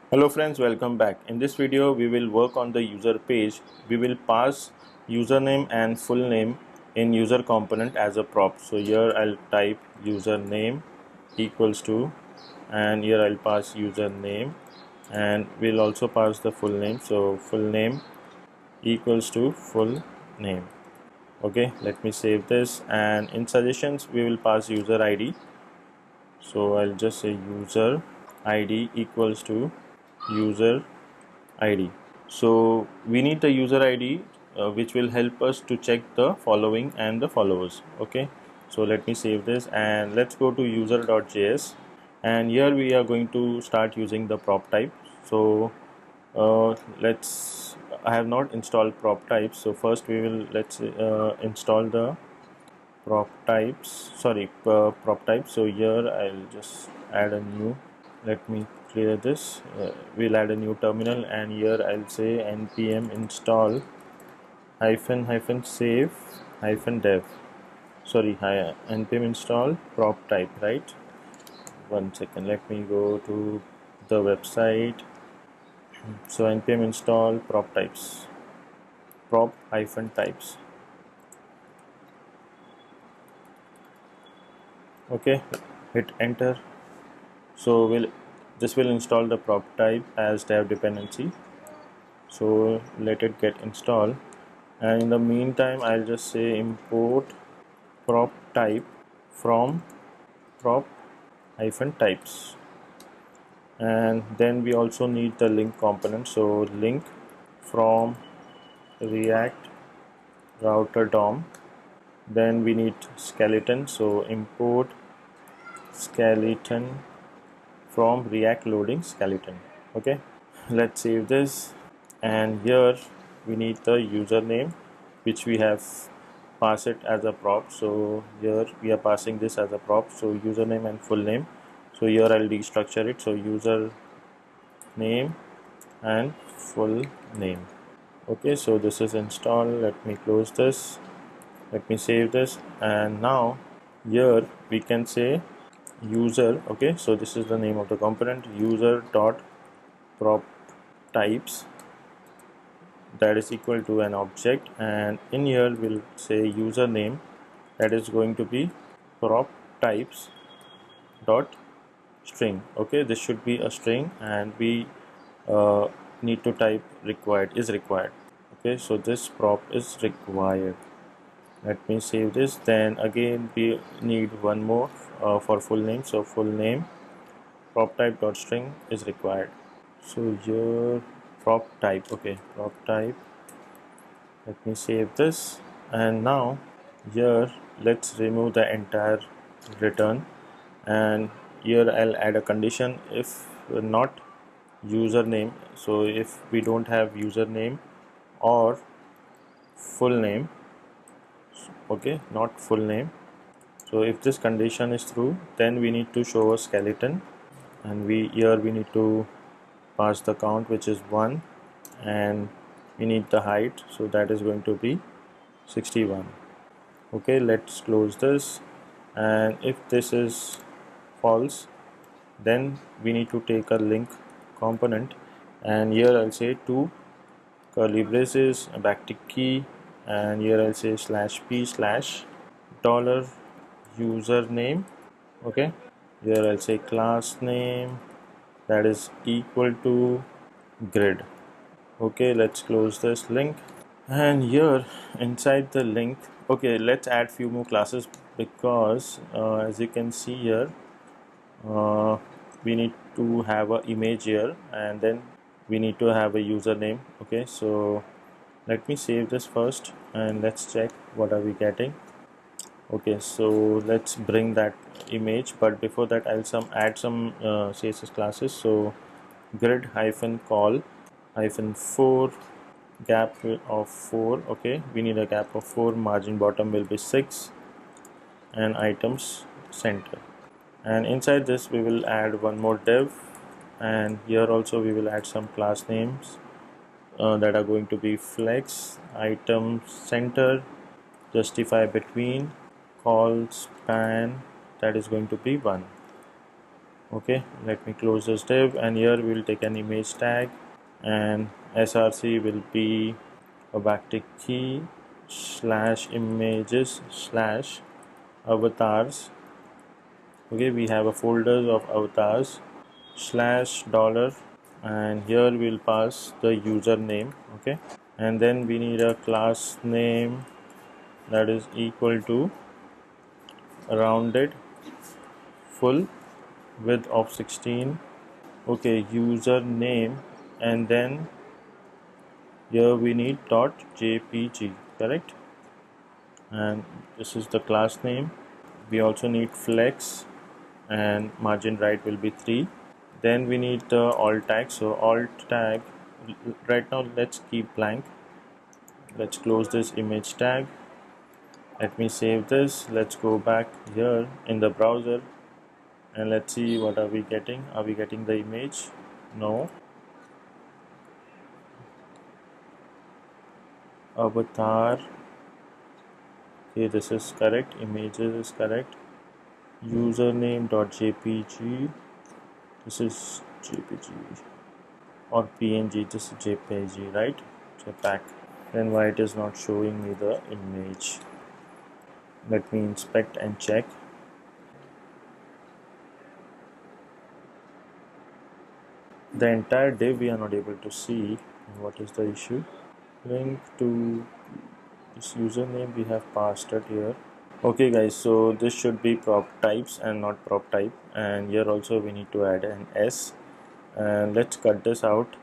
Hello friends, welcome back. In this video we will work on the user page. We will pass username and full name in user component as a prop. So here I'll type username equals to, and here I'll pass username, and we'll also pass the full name. So full name equals to full name. Okay, let me save this, and in suggestions we will pass user ID. So I'll just say user ID equals to user ID. So we need the user ID which will help us to check the following and the followers. Okay, so let me save this and let's go to user.js, and here we are going to start using the prop type. So I have not installed prop types, so first we will let's install the prop type. So here I'll just add a new, let me clear this. We'll add a new terminal, and here I'll say npm install save dev, npm install prop type, right? One second, let me go to the website. So npm install prop types, prop types. Okay, hit enter. So this will install the prop type as dev dependency. So let it get installed, and in the meantime I'll just say import prop type from prop types, and then we also need the link component. So link from react router DOM, then we need skeleton, so import skeleton from react loading skeleton. Okay, let's save this, and here we need the username which we have passed it as a prop. So here we are passing this as a prop, so username and full name. So here I'll destructure it, so user name and full name. Okay, so this is installed. Let me close this, let me save this, and now here we can say user. Okay, so this is the name of the component, user dot prop types, that is equal to an object, and in here we'll say username, that is going to be prop types dot string. Okay, this should be a string, and we need to type is required. Okay, so this prop is required. Let me save this. Then again we need one more for full name. So full name prop type dot string is required. So here prop type. Okay, prop type, let me save this, and now here let's remove the entire return, and here I'll add a condition if not username. So if we don't have username or full name, okay, not full name, so if this condition is true, then we need to show a skeleton, and we need to pass the count, which is 1, and we need the height, so that is going to be 61. Okay, let's close this, and if this is false, then we need to take a link component, and here I'll say 2 curly braces, a backtick key, and here I'll say /p/ dollar username. Okay, here I'll say class name, that is equal to grid. Okay, let's close this link, and here inside the link, okay, let's add few more classes, because as you can see here, we need to have an image here, and then we need to have a username. Okay, so let me save this first, and let's check what are we getting. Okay, so let's bring that image, but before that I'll add some CSS classes. So grid -call -4, gap of 4. Okay, we need a gap of 4, margin bottom will be 6, and items center. And inside this we will add one more div, and here also we will add some class names that are going to be flex, item center, justify between, call span, that is going to be 1. Okay, let me close this div, and here we'll take an image tag, and src will be a backtick key slash images slash avatars. Okay, we have a folder of avatars slash dollar, and here we'll pass the username. Okay, and then we need a class name that is equal to rounded full width of 16. Okay, username, and then here we need .jpg, correct? And this is the class name. We also need flex, and margin right will be 3. Then we need the alt tag. So alt tag, right now let's keep blank. Let's close this image tag. Let me save this. Let's go back here in the browser, and let's see what are we getting. Are we getting the image? No. Avatar. Okay, this is correct. Images is correct. Username.jpg. This is jpg or png. This is jpg, right? JPEG. Then why it is not showing me the image? Let me inspect and check. The entire div we are not able to see. What is the issue? Link to this username we have passed it here. Okay guys, so this should be prop types and not prop type, and here also we need to add an s, and let's cut this out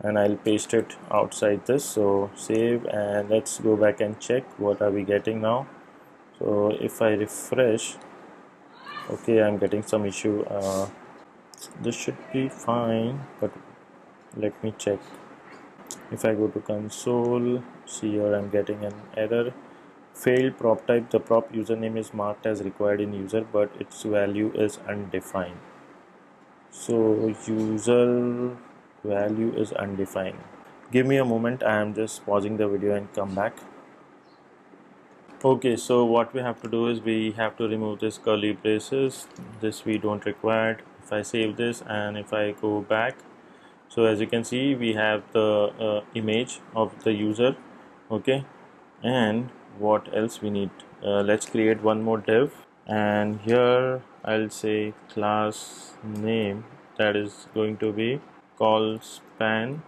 and I'll paste it outside this. So save, and let's go back and check what are we getting now. So if I refresh, okay, I'm getting some issue. This should be fine, but let me check. If I go to console, see here I'm getting an error. Failed prop type. The prop username is marked as required in user, but its value is undefined. So user value is undefined. Give me a moment, I am just pausing the video and come back. Okay, so what we have to do is we have to remove this curly braces. This we don't require. If I save this and if I go back, so as you can see we have the image of the user. Okay, and what else we need? Let's create one more div, and here I'll say class name that is going to be call span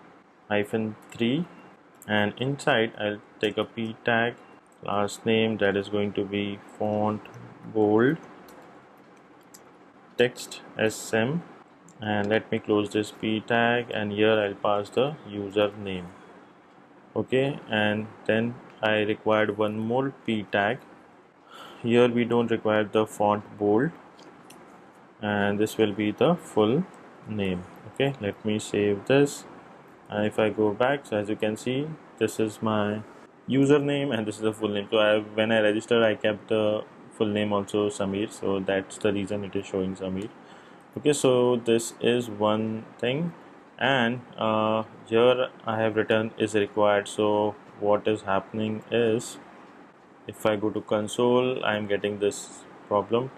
-3, and inside I'll take a p tag, class name that is going to be font bold, text sm, and let me close this p tag, and here I'll pass the username. Okay, and then I required one more p tag. Here we don't require the font bold, and this will be the full name. Okay, let me save this, and if I go back, so as you can see this is my username and this is the full name. So when I registered I kept the full name also Samir, so that's the reason it is showing Samir. Okay, so this is one thing, and here I have written is required. So what is happening is if I go to console, I am getting this problem.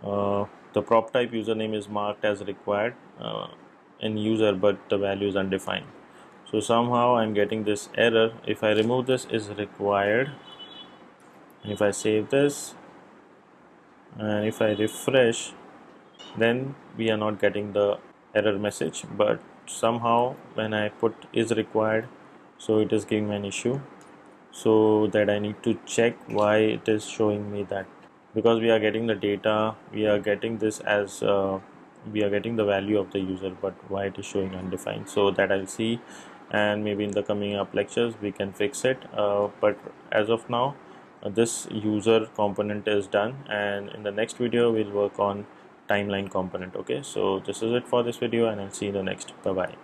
The prop type username is marked as required in user, but the value is undefined. So somehow I'm getting this error. If I remove this is required, and if I save this and if I refresh, then we are not getting the error message, but somehow when I put is required, so it is giving me an issue. So that I need to check why it is showing me that, because we are getting the data, we are getting this as we are getting the value of the user, but why it is showing undefined. So that I'll see, and maybe in the coming up lectures we can fix it, but as of now this user component is done, and in the next video we'll work on timeline component. Okay, so this is it for this video, and I'll see you in the next. Bye bye.